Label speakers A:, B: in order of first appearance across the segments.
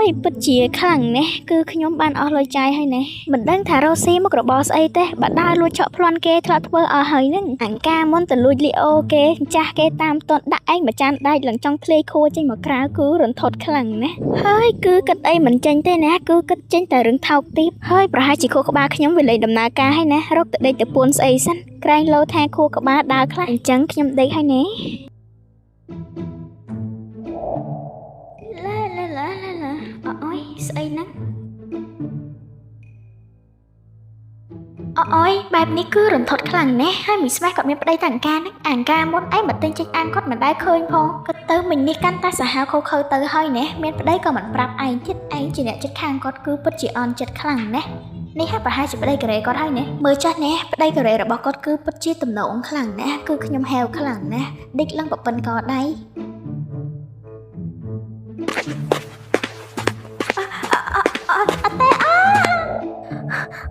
A: យពិតជាខ្លាំងណាស់គឺខ្ញុំបានអស់លុយចាយហើយណាមិនដឹងថារ៉ូស៊ីមុខរបរស្អីទេបើដើរលួចឆក់ប្លន់គេធ្លាប់ធ្វើអស់ហើយហ្នឹងអង្ការមុនទៅលួចលីអូគេចាស់គេតាមតន់ដាក់ឯងមួយចានដែកឡើងចង់ធ្លាយខួរចេញមកក្រៅគឺរន្ធត់ខ្លាំងណាស់ហើយគឺគិតអីមិនចេញទេណាគឺគិតចេញតែរឿងថោកទាបហើយប្រហែលជាខួរក្បាលខ្ញុំវាលេងដំណើរការហើយណារកទៅដេកទៅពួនស្អីសិនក្រែងលោថាខួរក្បាលដើរខ្លះអញ្ចឹងខ្ញុំដេកហើយណាអូយស្អីហ្នឹងអូយបែបនេះគឺរន្ធត់ខ្លាំងណាស់ហើយមីស្មាស់ក៏មានប្តីតែអង្ការហ្នឹងអង្ការមុនឯងបើទិញចេញអានគាត់មិនដែលឃើញផងក៏ទៅមិញនេះកាន់តែសាហាវខុសខើទៅហើយណាមានប្តីក៏មិនប្រាប់ឯងទៀតឯងជាអ្នកចិត្តខាងគាត់គឺពិតជាអន់ចិត្តខ្លាំងណាស់នេះហាក់ប្រហែលជាប្តីការ៉េគាត់ហើយណាមើលចាស់ណាប្តីការ៉េរបស់គាត់គឺពិតជាទំនងខ្លាំងណាស់គឺខ្ញុំហែវខ្លាំងណាស់ដេកឡើងប្រពន្ធកដៃ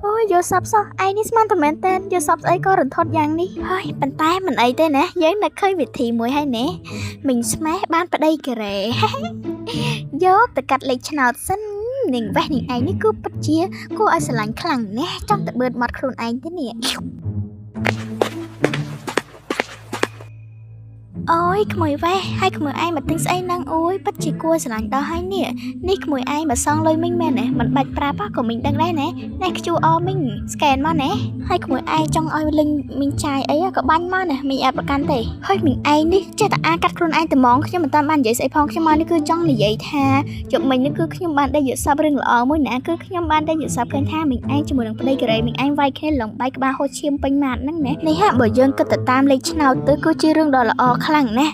A: អូយយកសពសោះឯងនេះស្មានតែមែនតើយកសពស្អីក៏រន្ធត់យ៉ាងនេះហើយប៉ុន្តែមិនអីទេណាយើងនឹកឃើញវិធីមួយហើយណាមិញស្មេះបានប្តីការ៉េយកទៅកាត់លេខឆ្នោតសិននាងវេះនាងឯងនេះគឺពិតជាគួរឲ្យស្រឡាញ់ខ្លាំងណាស់ចង់ទៅបឺតមាត់ខ្លួនឯងទេនេះអូយក្មួយវ៉េហើយក្មួយឯងមកទិញស្អីហ្នឹងអូយពិតជាគួរស្រឡាញ់ដល់ហើយនេះក្មួយឯងមកសងលុយមិញមែនទេមិនបាច់ប្រាប់ក៏មិញដឹងដែរណាណែ QR មិញស្កេនមកណាហើយក្មួយឯងចង់ឲ្យលិញមិញចាយអីក៏បាញ់មកណាមិញអត់ប្រកាន់ទេហើយមិញឯងនេះចេះតែអាកាត់ខ្លួនឯងតែហ្មងខ្ញុំមិនតាមបាននិយាយស្អីផងខ្ញុំមកនេះគឺចង់និយាយថាជប់មិញនេះគឺខ្ញុំបានได้យល់សប្តិរឿងល្អមួយណាគឺខ្ញុំបានได้យល់សប្តិឃើញថាមិញឯងជាមួយនឹងប្តីការ៉េមិញឯងវាយគ្នាលងបាយក្បាលហូចឈាមពេញម៉ាត់ហ្នឹងណានេះហាក់បើយើងគិតទៅតាមលេខឆ្នោតទៅគឺជារឿងដ៏ល្អខ្លាំងណាស់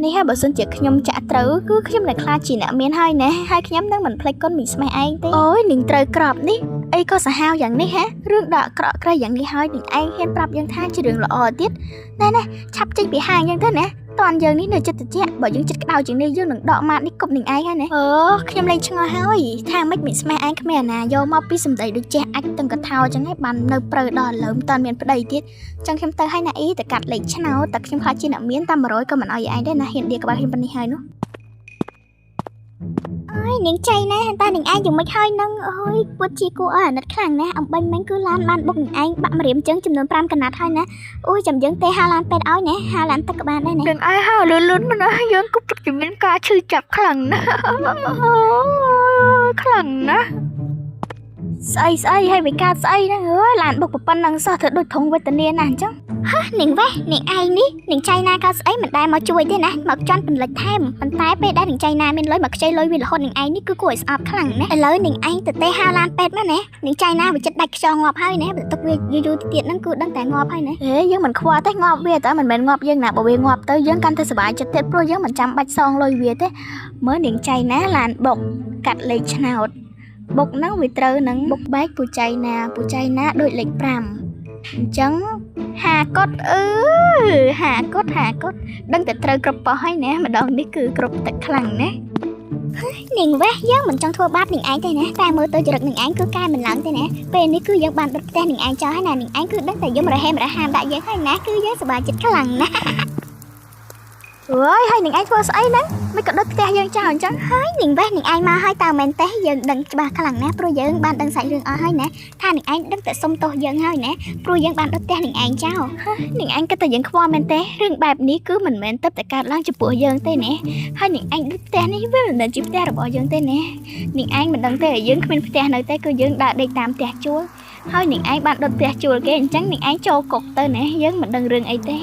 A: នេះហើយបើសិនជាខ្ញុំចាក់ត្រូវគឺខ្ញុំនឹងខ្លាចជាអ្នកមានហើយណាហើយខ្ញុំនឹងមិនភ្លេចគុណមីស្មេះឯងទេអូយនឹងត្រូវក្របនេះអីក៏សាហាវយ៉ាងនេះហ៎រឿងដកក្រក់ក្រៃយ៉ាងនេះហើយនឹងឯងហ៊ានប្រាប់យើងថាជារឿងល្អទៀតណែឆាប់ចេញពីហាងយ៉ាងទៅណាតន់យើងនេះនៅចិត្តត្រជាក់បើយើងចិត្តក្តៅជាងនេះយើងនឹងដកម៉ាត់នេះគប់នឹងឯងហើយណាខ្ញុំលេងឆ្ងល់ហើយថាមិនមីស្មេះឯងគ្មានអាណាយកមកពីសម្ដីដូចចេះអាចទាំងកថាអញ្ចឹងឯងបាននៅព្រៅដល់លើមិនតាន់មានប្តីទៀតចឹងខ្ញុំទៅឲ្យណាអ៊ីទៅកាត់លេខឆ្នោតតែខ្ញុំខ្លាចជាអ្នកមានតាម100ក៏មិនអោយឯងដែរណាហ៊ានឌីក្បាលខ្ញុំប៉ុណ្នេះហើយនោះអើយនាងចៃណាតែនាងឯងយ៉ាងម៉េចហើយនឹងអូយពុតជាគួរឲ្យអាណិតខ្លាំងណាស់អំបញ្ញមិញគឺឡានបានបុកនាងឯងបាក់ម្រាមចឹងចំនួន5កណាត់ហើយណាអូយចាំយើងទេហាឡានពេទ្យឲ្យណាហាឡានទឹកក៏បានដែរណានាងឯងហៅលឿនមិនណាយើងក៏ពិតជាមានការឈឺចាប់ខ្លាំងណាស់ខ្លាំងណាស់ស្អីហើយវាកើតស្អីហ្នឹងអើយឡានបុកប៉ុណ្ណឹងសោះធ្វើដូចធំវេទនាណាស់អញ្ចឹងហ៎នាងវ៉េនាងឯងនេះនាងចៃណាកើតស្អីមិនដែលមកជួយទេណាមកចន់ពន្លិចថែមប៉ុន្តែពេលដែលនាងចៃណាមានលុយមកខ្ចីលុយវារហូតនាងឯងនេះគឺគួរឲ្យស្អប់ខ្លាំងណាស់ឥឡូវនាងឯងទៅទេហៅឡានពេទ្យមកណានាងចៃណាវាចិត្តដាច់ខ្យល់ងាប់ហើយណាបន្ទុកវាយូរទៀតហ្នឹងគឺដឹងតែងាប់ហើយណាយើងមិនខ្វល់ទេងាប់វាតែមិនមែនងាប់យើងណាបើវាងាប់ទៅយើងកាន់តែសុបាយចិត្តទៀតព្រោះយើងមិនចាំបាច់សងលុយវាទេមើលនាងចៃណាឡានបុកកាត់លេខឆ្នោតបុកហ្នឹងវាត្រូវនឹងបុកបែកពូចៃណាដូចលេខ5អញ្ចឹងហាកត់ហាកត់ដឹងតែត្រូវគ្រប់ប៉ោះហើយណាម្ដងនេះគឺគ្រប់ទឹកខ្លាំងណានាងវ៉េយើងមិនចង់ធ្វើបាបនាងឯងទេណាតែមើលទៅចរិតនាងឯងគឺកែមិនឡើងទេណាពេលនេះគឺយើងបានដុតផ្ទះនាងឯងចោលហើយណានាងឯងគឺដឹងតែយំរហេមដាក់យើងហើយណាគឺយើងសប្បាយចិត្តខ្លាំងណាស់អូយហើយនាងឯងធ្វើស្អីហ្នឹងមិនក៏ដុតផ្ទះយើងចោលអញ្ចឹងហើយនាងវ៉េនាងឯងមកហើយតើមែនទេយើងដឹងច្បាស់ខ្លាំងណាស់ព្រោះយើងបានដឹងសាច់រឿងអស់ហើយណាថានាងឯងដឹងតែសុំទោសយើងហើយណាព្រោះយើងបានដុតផ្ទះនាងឯងចោលនាងឯងគិតតែយើងខ្វល់មែនទេរឿងបែបនេះគឺមិនមែនទៅតែកើតឡើងចំពោះយើងទេណាហើយនាងឯងដុតផ្ទះនេះវាមិនមែនជាផ្ទះរបស់យើងទេណានាងឯងមិនដឹងទេយើងគ្មានផ្ទះនៅទេគឺយើងដើរដេកតាមផ្ទះជួលហើយនាងឯងបានដុតផ្ទះជួលគេអញ្ចឹងនាងឯងចូលគុកទៅណាយើងមិនដឹងរឿងអីទេ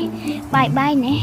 A: បាយណា